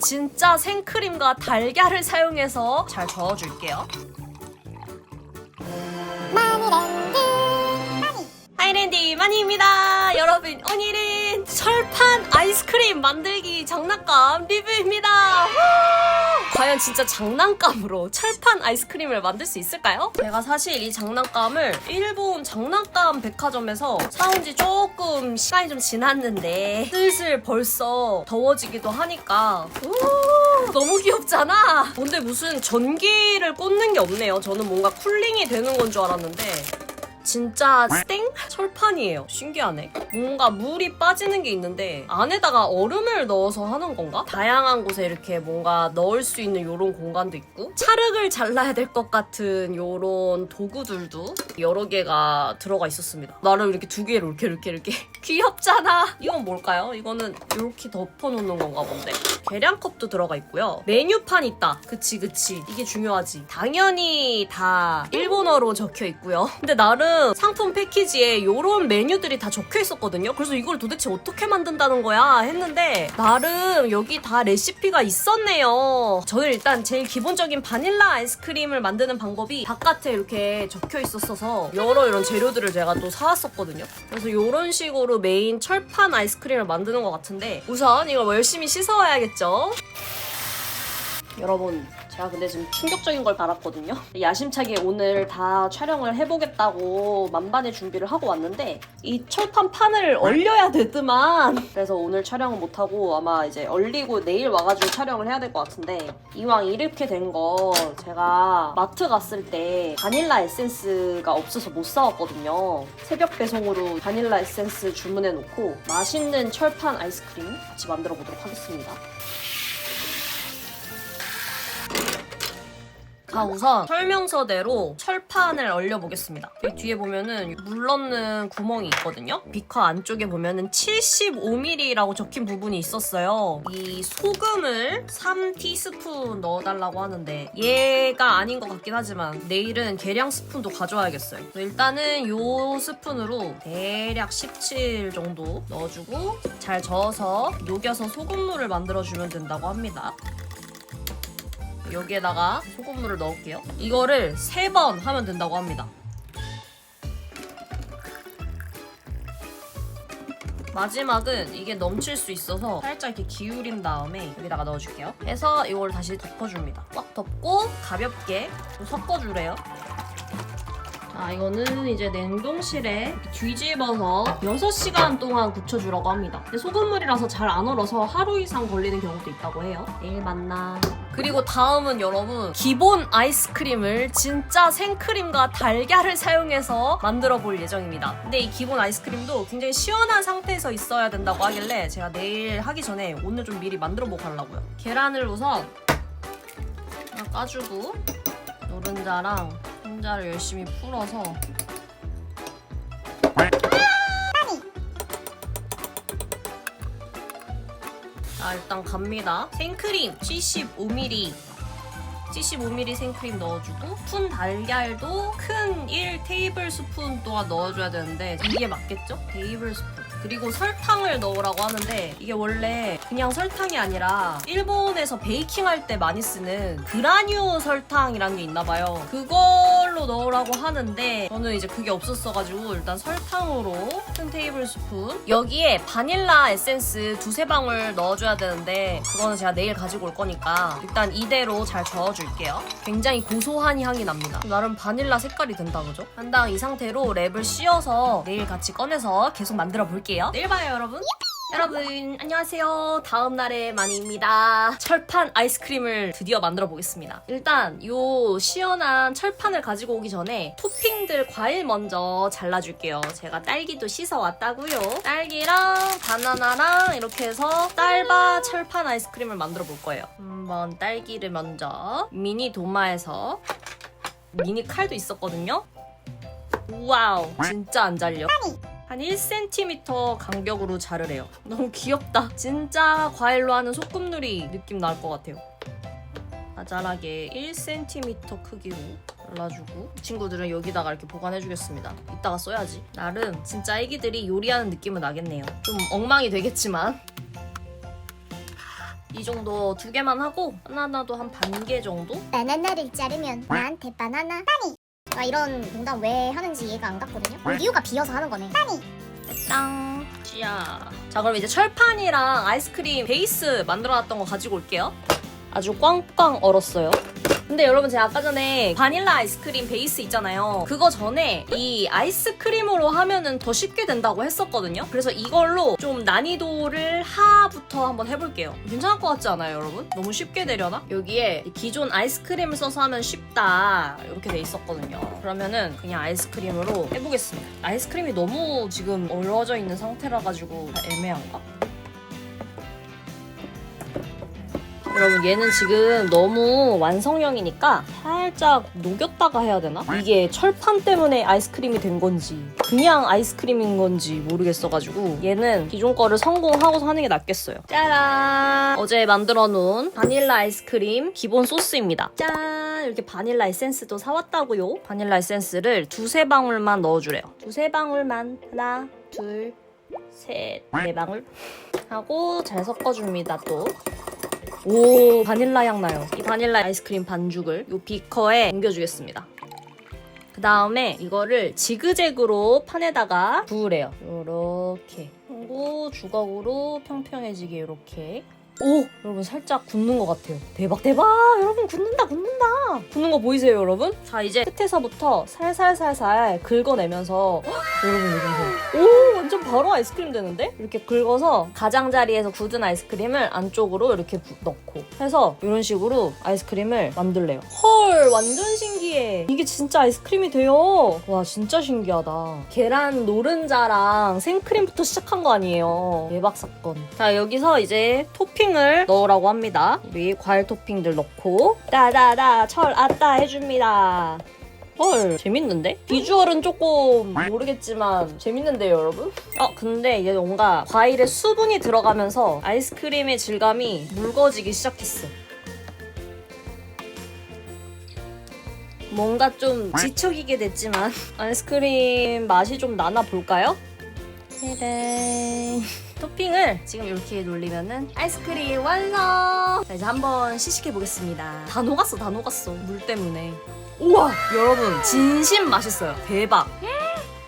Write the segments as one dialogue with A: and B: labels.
A: 진짜 생크림과 달걀을 사용해서 잘 저어줄게요. 하이랜디 마니입니다. 여러분, 오늘은 철판 아이스크림 만들기 장난감 리뷰입니다. 과연 진짜 장난감으로 철판 아이스크림을 만들 수 있을까요? 제가 사실 이 장난감을 일본 장난감 백화점에서 사온 지 조금 시간이 좀 지났는데 슬슬 벌써 더워지기도 하니까 너무 귀엽잖아? 근데 무슨 전기를 꽂는 게 없네요. 저는 뭔가 쿨링이 되는 건 줄 알았는데 진짜 땡? 철판이에요. 신기하네. 뭔가 물이 빠지는 게 있는데 안에다가 얼음을 넣어서 하는 건가? 다양한 곳에 이렇게 뭔가 넣을 수 있는 이런 공간도 있고 찰흙을 잘라야 될 것 같은 이런 도구들도 여러 개가 들어가 있었습니다. 나름 이렇게 두 개로 이렇게 귀엽잖아. 이건 뭘까요? 이거는 이렇게 덮어놓는 건가 본데. 계량컵도 들어가 있고요. 메뉴판 있다. 그치. 이게 중요하지. 당연히 다 일본어로 적혀 있고요. 근데 나름 상품 패키지에 이런 메뉴들이 다 적혀 있었거든요. 그래서 이걸 도대체 어떻게 만든다는 거야 했는데 나름 여기 다 레시피가 있었네요. 저는 일단 제일 기본적인 바닐라 아이스크림을 만드는 방법이 바깥에 이렇게 적혀 있었어서 여러 이런 재료들을 제가 또 사왔었거든요. 그래서 이런 식으로 메인 철판 아이스크림을 만드는 것 같은데 우선 이걸 열심히 씻어와야겠죠. 여러분, 제가 근데 지금 충격적인 걸 알았거든요. 야심차게 오늘 다 촬영을 해보겠다고 만반의 준비를 하고 왔는데 이 철판 판을 얼려야 되더만. 그래서 오늘 촬영은 못하고 아마 이제 얼리고 내일 와가지고 촬영을 해야 될 것 같은데 이왕 이렇게 된 거 제가 마트 갔을 때 바닐라 에센스가 없어서 못 사왔거든요. 새벽 배송으로 바닐라 에센스 주문해놓고 맛있는 철판 아이스크림 같이 만들어 보도록 하겠습니다. 자, 우선 설명서대로 철판을 얼려보겠습니다. 여기 뒤에 보면은 물 넣는 구멍이 있거든요. 비커 안쪽에 보면은 75ml라고 적힌 부분이 있었어요. 이 소금을 3티스푼 넣어달라고 하는데 얘가 아닌 것 같긴 하지만 내일은 계량 스푼도 가져와야겠어요. 일단은 요 스푼으로 대략 17 정도 넣어주고 잘 저어서 녹여서 소금물을 만들어주면 된다고 합니다. 여기에다가 소금물을 넣을게요. 이거를 3번 하면 된다고 합니다. 마지막은 이게 넘칠 수 있어서 살짝 이렇게 기울인 다음에 여기다가 넣어줄게요. 해서 이걸 다시 덮어줍니다. 꽉 덮고 가볍게 좀 섞어주래요. 자, 이거는 이제 냉동실에 뒤집어서 6시간 동안 굳혀주라고 합니다. 근데 소금물이라서 잘 안 얼어서 하루 이상 걸리는 경우도 있다고 해요. 내일 만나. 그리고 다음은 여러분 기본 아이스크림을 진짜 생크림과 달걀을 사용해서 만들어 볼 예정입니다. 근데 이 기본 아이스크림도 굉장히 시원한 상태에서 있어야 된다고 하길래 제가 내일 하기 전에 오늘 좀 미리 만들어 보고 가려고요. 계란을 우선 하나 까주고 노른자랑 흰자를 열심히 풀어서 자, 일단 갑니다. 생크림 75ml 75ml 생크림 넣어주고 푼 달걀도 큰 1테이블스푼 동안 넣어줘야 되는데 이게 맞겠죠? 테이블스푼. 그리고 설탕을 넣으라고 하는데 이게 원래 그냥 설탕이 아니라 일본에서 베이킹할 때 많이 쓰는 그라뉴 설탕이라는 게 있나봐요. 그걸로 넣으라고 하는데 저는 이제 그게 없었어가지고 일단 설탕으로 큰 테이블스푼. 여기에 바닐라 에센스 2-3방울 넣어줘야 되는데 그거는 제가 내일 가지고 올 거니까 일단 이대로 잘 저어줄게요. 굉장히 고소한 향이 납니다. 나름 바닐라 색깔이 된다, 그죠? 한 당 이 상태로 랩을 씌워서 내일 같이 꺼내서 계속 만들어 볼게요. 내일 봐요, 여러분. 여러분 안녕하세요. 다음날의 마니입니다. 철판 아이스크림을 드디어 만들어 보겠습니다. 일단 요 시원한 철판을 가지고 오기 전에 토핑들 과일 먼저 잘라줄게요. 제가 딸기도 씻어 왔다고요. 딸기랑 바나나랑 이렇게 해서 딸바 철판 아이스크림을 만들어 볼 거예요. 한번 딸기를 먼저 미니 도마에서 미니 칼도 있었거든요. 와우, 진짜 안 잘려. 한 1cm 간격으로 자르래요. 너무 귀엽다. 진짜 과일로 하는 소꿉놀이 느낌 날 것 같아요. 자잘하게 1cm 크기로 잘라주고 친구들은 여기다가 이렇게 보관해주겠습니다. 이따가 써야지. 나름 진짜 애기들이 요리하는 느낌은 나겠네요. 좀 엉망이 되겠지만 이 정도 2개만 하고 바나나도 한 반 개 정도?
B: 바나나를 자르면 나한테 바나나 따니. 나 이런 농담 왜 하는지 이해가 안 갔거든요. 오디오가 비어서 하는 거네. 따니.
A: 땅. 찌야. 자, 그럼 이제 철판이랑 아이스크림 베이스 만들어놨던 거 가지고 올게요. 아주 꽝꽝 얼었어요. 근데 여러분 제가 아까 전에 바닐라 아이스크림 베이스 있잖아요. 그거 전에 이 아이스크림으로 하면은 더 쉽게 된다고 했었거든요. 그래서 이걸로 좀 난이도를 하부터 한번 해볼게요. 괜찮을 것 같지 않아요, 여러분? 너무 쉽게 되려나? 여기에 기존 아이스크림을 써서 하면 쉽다 이렇게 돼 있었거든요. 그러면은 그냥 아이스크림으로 해보겠습니다. 아이스크림이 너무 지금 얼어져 있는 상태라 가지고 애매한가? 여러분 얘는 지금 너무 완성형이니까 살짝 녹였다가 해야 되나? 이게 철판 때문에 아이스크림이 된 건지 그냥 아이스크림인 건지 모르겠어가지고 얘는 기존 거를 성공하고서 하는 게 낫겠어요. 짜란! 어제 만들어 놓은 바닐라 아이스크림 기본 소스입니다. 짠! 이렇게 바닐라 에센스도 사왔다고요. 바닐라 에센스를 2-3방울만 넣어주래요. 2-3방울만. 하나, 둘, 셋, 4방울 하고 잘 섞어줍니다. 또 오, 바닐라 향 나요. 이 바닐라 아이스크림 반죽을 이 비커에 옮겨주겠습니다. 그 다음에 이거를 지그재그로 판에다가 부으래요. 요렇게 하고 주걱으로 평평해지게 요렇게. 오! 여러분 살짝 굳는 것 같아요. 대박 대박! 여러분 굳는다 굳는다! 굳는 거 보이세요 여러분? 자 이제 끝에서부터 살살살살 긁어내면서 여러분 이거 오! 완전 바로 아이스크림 되는데? 이렇게 긁어서 가장자리에서 굳은 아이스크림을 안쪽으로 이렇게 넣고 해서 이런 식으로 아이스크림을 만들래요. 헐! 완전 신기해! 이게 진짜 아이스크림이 돼요! 와 진짜 신기하다. 계란 노른자랑 생크림부터 시작한 거 아니에요. 대박 사건. 자 여기서 이제 토핑 을 넣으라고 합니다. 우리 과일 토핑들 넣고 따다다 철 아따 해줍니다. 헐 재밌는데? 비주얼은 조금 모르겠지만 재밌는데요 여러분? 근데 이게 뭔가 과일에 수분이 들어가면서 아이스크림의 질감이 묽어지기 시작했어. 뭔가 좀 지척이게 됐지만 아이스크림 맛이 좀 나나 볼까요? 짜잔. 토핑을 지금 이렇게 놀리면은 아이스크림 완성! 자 이제 한번 시식해 보겠습니다. 다 녹았어 다 녹았어 물 때문에. 우와 여러분 진심 맛있어요. 대박.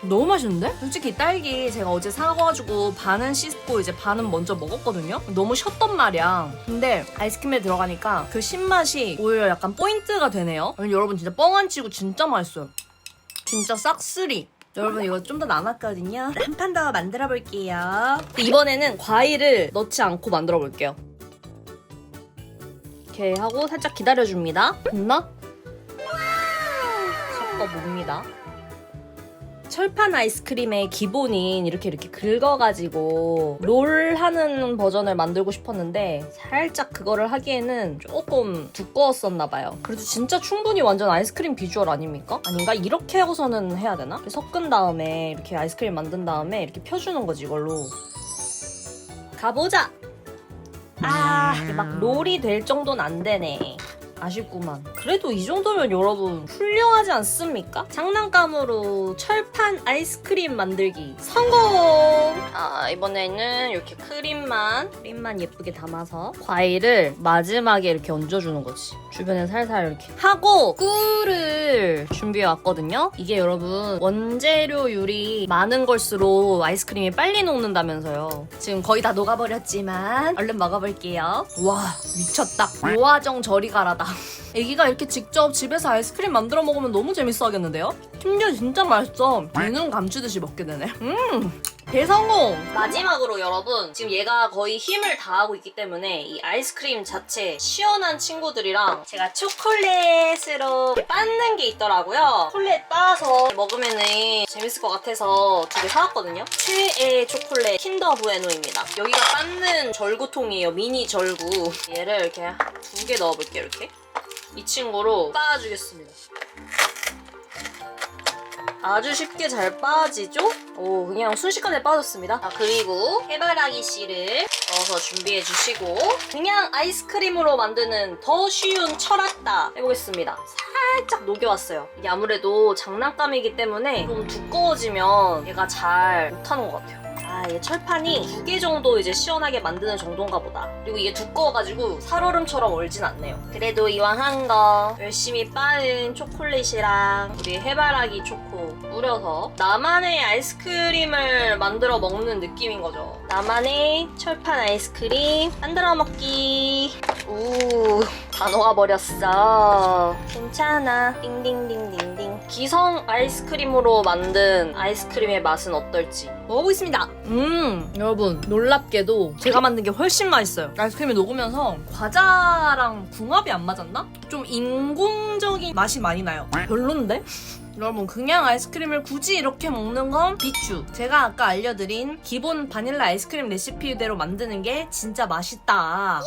A: 너무 맛있는데? 솔직히 딸기 제가 어제 사가지고 반은 씻고 이제 반은 먼저 먹었거든요? 너무 셨단 말이야. 근데 아이스크림에 들어가니까 그 신맛이 오히려 약간 포인트가 되네요. 아니, 여러분 진짜 뻥 안 치고 진짜 맛있어요. 진짜 싹쓸이. 여러분 이거 좀 더 남았거든요. 한 판 더 만들어 볼게요. 이번에는 과일을 넣지 않고 만들어 볼게요. 이렇게 하고 살짝 기다려줍니다. 됐나? 섞어봅니다. 철판 아이스크림의 기본인 이렇게 긁어가지고 롤하는 버전을 만들고 싶었는데 살짝 그거를 하기에는 조금 두꺼웠었나봐요. 그래도 진짜 충분히 완전 아이스크림 비주얼 아닙니까? 아닌가? 이렇게 하고서는 해야 되나? 섞은 다음에 이렇게 아이스크림 만든 다음에 이렇게 펴주는 거지 이걸로. 가보자! 이게 막 롤이 될 정도는 안 되네. 아쉽구만. 그래도 이 정도면 여러분 훌륭하지 않습니까? 장난감으로 철판 아이스크림 만들기 성공! 이번에는 이렇게 크림만 예쁘게 담아서 과일을 마지막에 이렇게 얹어주는 거지. 주변에 살살 이렇게 하고 꿀을 준비해 왔거든요. 이게 여러분 원재료율이 많은 걸수록 아이스크림이 빨리 녹는다면서요. 지금 거의 다 녹아버렸지만 얼른 먹어볼게요. 와 미쳤다. 요아정 저리 가라다. 애기가 이렇게 직접 집에서 아이스크림 만들어 먹으면 너무 재밌어 하겠는데요? 심지어 진짜 맛있어. 눈은 감추듯이 먹게 되네. 대성공! 마지막으로 여러분 지금 얘가 거의 힘을 다하고 있기 때문에 이 아이스크림 자체 시원한 친구들이랑 제가 초콜릿으로 빻는 게 있더라고요. 초콜릿 빻아서 먹으면 재밌을 것 같아서 2개 사왔거든요. 최애 초콜릿 킨더 부에노입니다. 여기가 빻는 절구통이에요. 미니 절구. 얘를 이렇게 2개 넣어볼게요. 이렇게 이 친구로 빻아주겠습니다. 아주 쉽게 잘 빠지죠? 오, 그냥 순식간에 빠졌습니다. 그리고 해바라기 씨를 넣어서 준비해 주시고 그냥 아이스크림으로 만드는 더 쉬운 철았다 해보겠습니다. 살짝 녹여왔어요. 이게 아무래도 장난감이기 때문에 좀 두꺼워지면 얘가 잘 못하는 것 같아요. 이게 철판이 2개 정도 이제 시원하게 만드는 정도인가 보다. 그리고 이게 두꺼워가지고 살얼음처럼 얼진 않네요. 그래도 이왕 한 거 열심히 빻은 초콜릿이랑 우리 해바라기 초코 뿌려서 나만의 아이스크림을 만들어 먹는 느낌인 거죠. 나만의 철판 아이스크림 만들어 먹기. 우, 다 녹아버렸어. 괜찮아. 띵띵띵띵띵. 기성 아이스크림으로 만든 아이스크림의 맛은 어떨지 먹어보겠습니다. 여러분 놀랍게도 제가 만든 게 훨씬 맛있어요. 아이스크림이 녹으면서 과자랑 궁합이 안 맞았나? 좀 인공적인 맛이 많이 나요. 별론데? 여러분 그냥 아이스크림을 굳이 이렇게 먹는 건 비추. 제가 아까 알려드린 기본 바닐라 아이스크림 레시피대로 만드는 게 진짜 맛있다.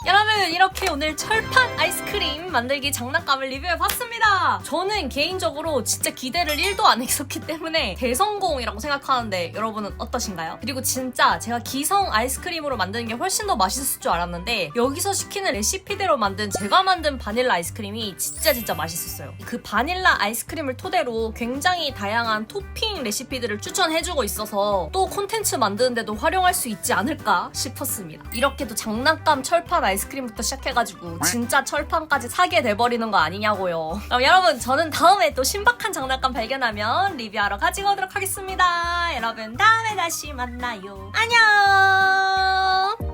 A: 여러분 이렇게 오늘 철판 아이스크림 만들기 장난감을 리뷰해봤습니다. 저는 개인적으로 진짜 기대를 1도 안 했었기 때문에 대성공이라고 생각하는데 여러분은 어떠신가요? 그리고 진짜 제가 기성 아이스크림으로 만드는 게 훨씬 더 맛있을 줄 알았는데 여기서 시키는 레시피대로 만든 제가 만든 바닐라 아이스크림이 진짜 맛있었어요. 그 바닐라 아이스크림을 토대로 굉장히 다양한 토핑 레시피들을 추천해주고 있어서 또 콘텐츠 만드는데도 활용할 수 있지 않을까 싶었습니다. 이렇게도 장난감 철판 아이스크림부터 시작해가지고 진짜 철판까지 사게 돼버리는 거 아니냐고요. 그럼 여러분 저는 다음에 또 신박한 장난감 발견하면 리뷰하러 가지고 오도록 하겠습니다. 여러분 다음에 다시 만나요. 안녕.